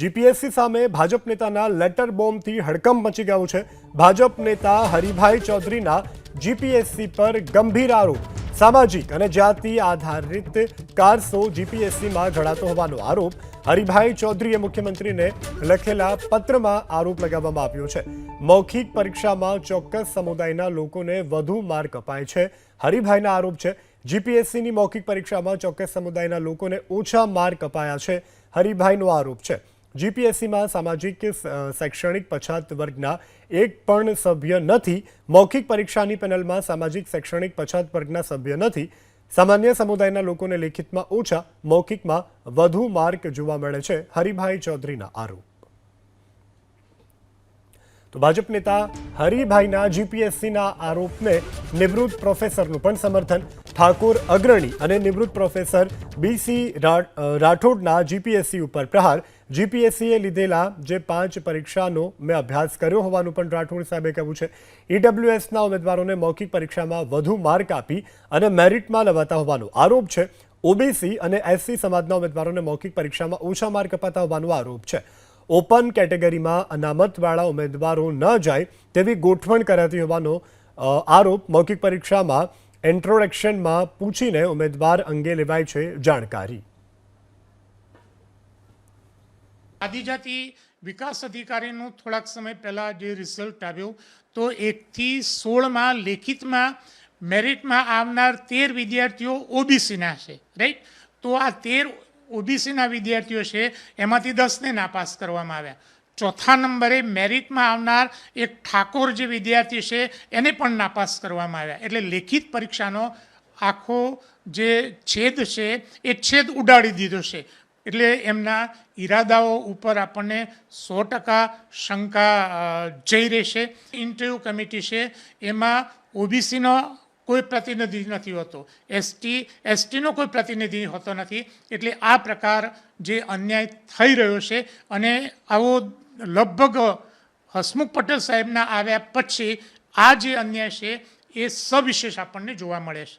GPSC સામે Bhajap નેતાના letter બોમ્બથી હડકંપ મચી ગયો છે। ભાજપ નેતા હરિભાઈ ચૌધરીના જીપીએસસી પર ગંભીર આરોપ। સામાજિક અને જાતિ આધારિત કારસો જીપીએસસીમાં ઘડાતો હોવાનો આરોપ હરિભાઈ ચૌધરીએ મુખ્યમંત્રીને લખેલા પત્રમાં આરોપ લગાવવામાં આવ્યો છે। મૌખિક પરીક્ષામાં ચોક્કસ સમુદાયના લોકોને વધુ માર્ક અપાય છે। હરિભાઈના આરોપ છે જીપીએસસીની મૌખિક પરીક્ષામાં ચોક્કસ સમુદાયના લોકોને ઓછા માર્ક અપાયા છે। હરિભાઈનો આરોપ છે જીપીએસસીમાં સામાજિક શૈક્ષણિક પછાત વર્ગના એક પણ સભ્ય નથી। મૌખિક પરીક્ષાની પેનલમાં સામાજિક શૈક્ષણિક પછાત વર્ગના સભ્ય નથી। સામાન્ય સમુદાયના લોકોને લેખિતમાં ઓછા, મૌખિકમાં વધુ માર્ક જોવા મળે છે। હરિભાઈ ચૌધરીના આરોપ। તો ભાજપ નેતા હરિભાઈના જીપીએસસીના આરોપને નિવૃત્ત પ્રોફેસરનું પણ સમર્થન। ઠાકોર અગ્રણી અને નિવૃત્ત પ્રોફેસર બીસી રાઠોડના જીપીએસસી ઉપર પ્રહાર। જીપીએસસીએ લીધેલા જે 5 પરીક્ષાનો મેં અભ્યાસ કર્યો હોવાનું પણ રાઠોડ સાહેબે કહ્યું છે। ઈડબ્લ્યુએસના ઉમેદવારોને મૌખિક પરીક્ષામાં વધુ માર્ક આપી અને મેરિટમાં લવાતા હોવાનો આરોપ છે। ઓબીસી અને એસસી સમાજના ઉમેદવારોને મૌખિક પરીક્ષામાં ઓછા માર્ક અપાતા હોવાનો આરોપ છે। ઓપન કેટેગરીમાં અનામતવાળા ઉમેદવારો ન જાય તેવી ગોઠવણ કરાતી હોવાનો આરોપ। મૌખિક પરીક્ષામાં ઇન્ટ્રોડક્શનમાં પૂછીને ઉમેદવાર અંગે લેવાય છે જાણકારી। આદિજાતિ વિકાસ અધિકારીનું થોડાક સમય પહેલાં જે રિઝલ્ટ આવ્યું તો 1 થી 16માં લેખિતમાં મેરિટમાં આવનાર 13 વિદ્યાર્થીઓ ઓબીસીના છે, રાઈટ। તો આ 13 ઓબીસીના વિદ્યાર્થીઓ છે એમાંથી 10ને નાપાસ કરવામાં આવ્યા। ચોથા નંબરે મેરિટમાં આવનાર એક ઠાકોર જે વિદ્યાર્થી છે એને પણ નાપાસ કરવામાં આવ્યા। એટલે લેખિત પરીક્ષાનો આખો જે છેદ છે એ છેદ ઉડાડી દીધો છે। એટલે એમના ઈરાદાઓ ઉપર આપણને 100% શંકા જઈ રહેશે। ઇન્ટરવ્યૂ કમિટી છે એમાં ઓબીસીનો કોઈ પ્રતિનિધિ નથી હોતો, એસટીનો કોઈ પ્રતિનિધિ હોતો નથી। એટલે આ પ્રકાર જે અન્યાય થઈ રહ્યો છે અને આવો લગભગ હસમુખ પટેલ સાહેબના આવ્યા પછી આ જે અન્યાય છે એ સવિશેષ આપણને જોવા મળે છે।